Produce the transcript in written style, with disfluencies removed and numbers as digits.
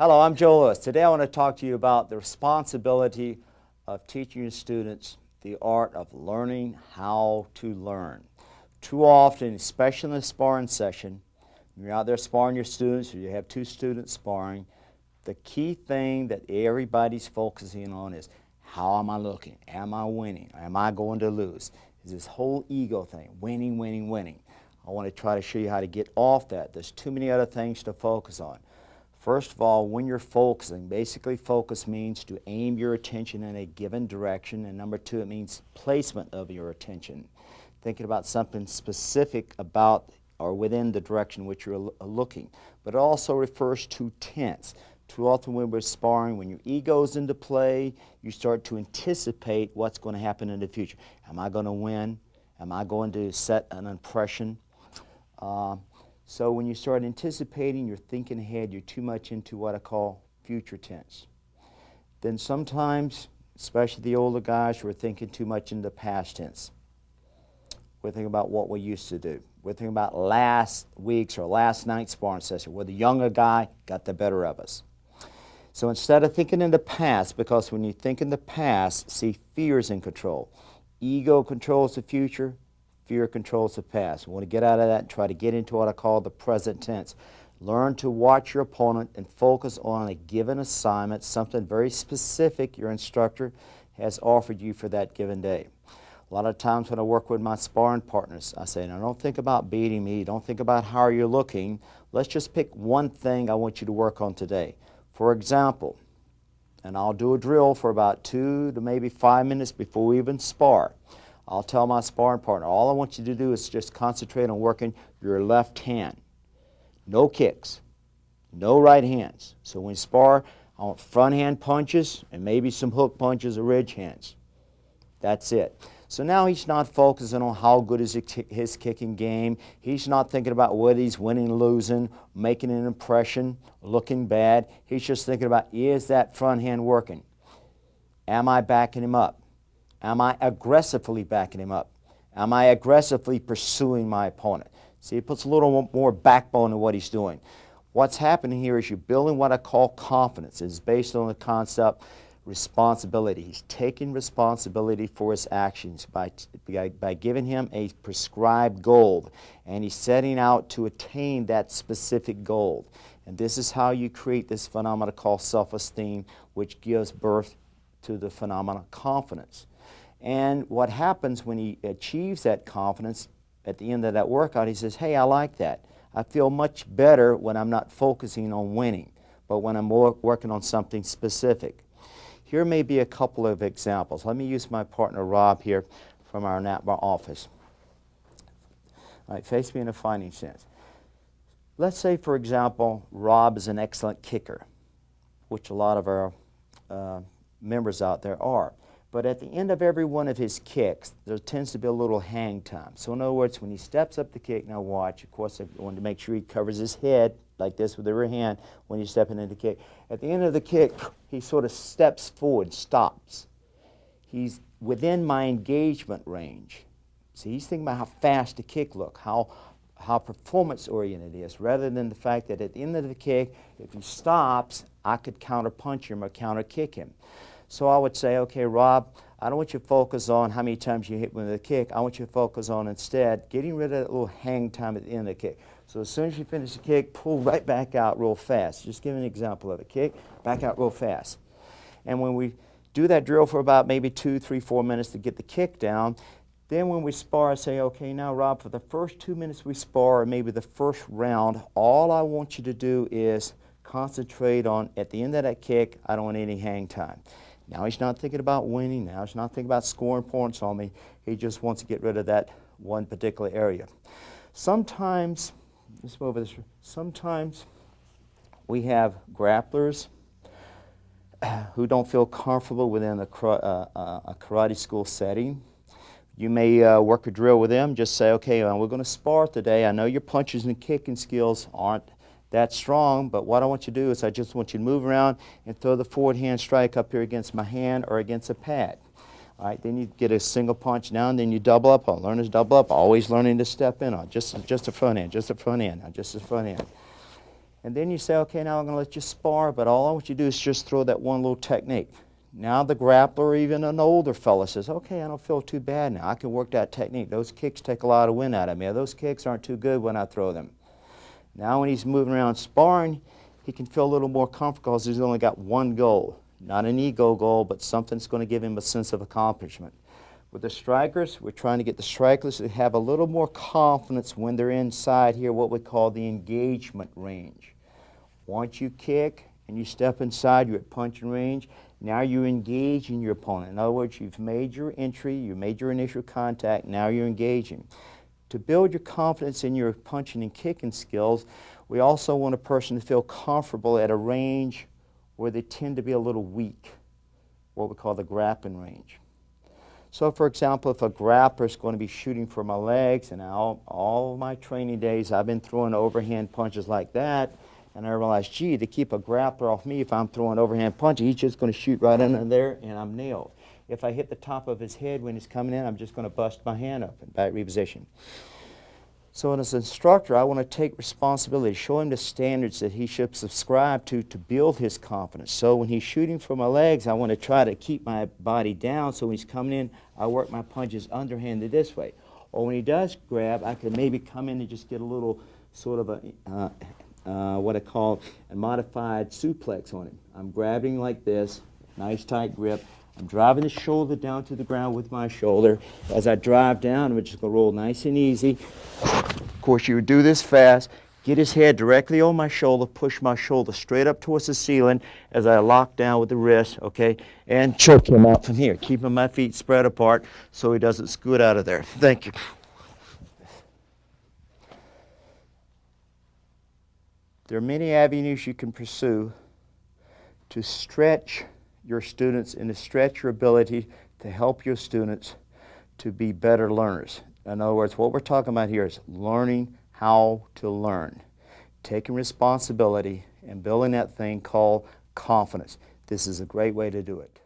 Hello, I'm Joe Lewis. Today I want to talk to you about the responsibility of teaching your students the art of learning how to learn. Too often, especially in the sparring session, when you're out there sparring your students or you have two students sparring, the key thing that everybody's focusing on is, how am I looking? Am I winning? Am I going to lose? It's this whole ego thing, winning, winning, winning. I want to try to show you how to get off that. There's too many other things to focus on. First of all, when you're focusing, basically focus means to aim your attention in a given direction, and number two, it means placement of your attention. Thinking about something specific about or within the direction which you're looking. But it also refers to tense. Too often when we're sparring, when your ego's into play, you start to anticipate what's going to happen in the future. Am I going to win? Am I going to set an impression? So when you start anticipating, you're thinking ahead, you're too much into what I call future tense. Then sometimes, especially the older guys, we're thinking too much in the past tense. We're thinking about what we used to do. We're thinking about last week's or last night's sparring session where the younger guy got the better of us. So instead of thinking in the past, because when you think in the past, see, fear is in control. Ego controls the future. Fear controls the past. We want to get out of that and try to get into what I call the present tense. Learn to watch your opponent and focus on a given assignment, something very specific your instructor has offered you for that given day. A lot of times when I work with my sparring partners, I say, now don't think about beating me, don't think about how you're looking. Let's just pick one thing I want you to work on today. For example, and I'll do a drill for about 2 to maybe 5 minutes before we even spar. I'll tell my sparring partner, all I want you to do is just concentrate on working your left hand. No kicks, no right hands. So when you spar, I want front hand punches and maybe some hook punches or ridge hands. That's it. So now he's not focusing on how good is his kicking game. He's not thinking about whether he's winning, losing, making an impression, looking bad. He's just thinking about, is that front hand working? Am I backing him up? Am I aggressively backing him up? Am I aggressively pursuing my opponent? See, it puts a little more backbone in what he's doing. What's happening here is you're building what I call confidence. It's based on the concept responsibility. He's taking responsibility for his actions by giving him a prescribed goal, and he's setting out to attain that specific goal. And this is how you create this phenomenon called self-esteem, which gives birth to the phenomenon confidence. And what happens when he achieves that confidence at the end of that workout, he says, hey, I like that. I feel much better when I'm not focusing on winning, but when I'm working on something specific. Here may be a couple of examples. Let me use my partner Rob here from our NAPMA office. All right, face me in a fighting sense. Let's say, for example, Rob is an excellent kicker, which a lot of our members out there are. But at the end of every one of his kicks, there tends to be a little hang time. So in other words, when he steps up the kick, now watch, of course I want to make sure he covers his head like this with every hand when he's stepping into the kick. At the end of the kick, he sort of steps forward, stops. He's within my engagement range. See, he's thinking about how fast the kick looks, how performance-oriented it is, rather than the fact that at the end of the kick, if he stops, I could counter-punch him or counter-kick him. So I would say, okay, Rob, I don't want you to focus on how many times you hit with a kick. I want you to focus on instead getting rid of that little hang time at the end of the kick. So as soon as you finish the kick, pull right back out real fast. Just give an example of a kick, back out real fast. And when we do that drill for about maybe 2, 3, 4 minutes to get the kick down, then when we spar, I say, okay, now Rob, for the first 2 minutes we spar, or maybe the first round, all I want you to do is concentrate on, at the end of that kick, I don't want any hang time. Now he's not thinking about winning. Now he's not thinking about scoring points on me. He just wants to get rid of that one particular area. Sometimes, let's move over this. Sometimes we have grapplers who don't feel comfortable within a karate school setting. You may work a drill with them. Just say, okay, we're going to spar today. I know your punches and kicking skills aren't that strong, but what I want you to do is I just want you to move around and throw the forward hand strike up here against my hand or against a pad. All right, then you get a single punch now, and then you double up. I'll learn to double up, always learning to step in on just the front hand, just the front hand, just the front hand. And then you say, okay, now I'm going to let you spar, but all I want you to do is just throw that one little technique. Now the grappler, or even an older fella, says, okay, I don't feel too bad now. I can work that technique. Those kicks take a lot of wind out of me. Those kicks aren't too good when I throw them. Now when he's moving around sparring, he can feel a little more comfortable because he's only got one goal. Not an ego goal, but something that's going to give him a sense of accomplishment. With the strikers, we're trying to get the strikers to have a little more confidence when they're inside here, what we call the engagement range. Once you kick and you step inside, you're at punching range. Now you're engaging your opponent. In other words, you've made your entry, you made your initial contact, now you're engaging. To build your confidence in your punching and kicking skills, we also want a person to feel comfortable at a range where they tend to be a little weak, what we call the grappling range. So for example, if a grappler is going to be shooting for my legs, and all my training days I've been throwing overhand punches like that, and I realized, gee, to keep a grappler off me, if I'm throwing overhand punches, he's just going to shoot right under there and I'm nailed. If I hit the top of his head when he's coming in, I'm just going to bust my hand up and back reposition. So as an instructor, I want to take responsibility, show him the standards that he should subscribe to build his confidence. So when he's shooting for my legs, I want to try to keep my body down, so when he's coming in, I work my punches underhanded this way. Or when he does grab, I can maybe come in and just get a little sort of a, what I call a modified suplex on him. I'm grabbing like this, nice tight grip. I'm driving the shoulder down to the ground with my shoulder. As I drive down, I'm just going to roll nice and easy. Of course, you would do this fast. Get his head directly on my shoulder, push my shoulder straight up towards the ceiling as I lock down with the wrist, okay, and choke him out from here, keeping my feet spread apart so he doesn't scoot out of there. Thank you. There are many avenues you can pursue to stretch your students and to stretch your ability to help your students to be better learners. In other words, what we're talking about here is learning how to learn, taking responsibility and building that thing called confidence. This is a great way to do it.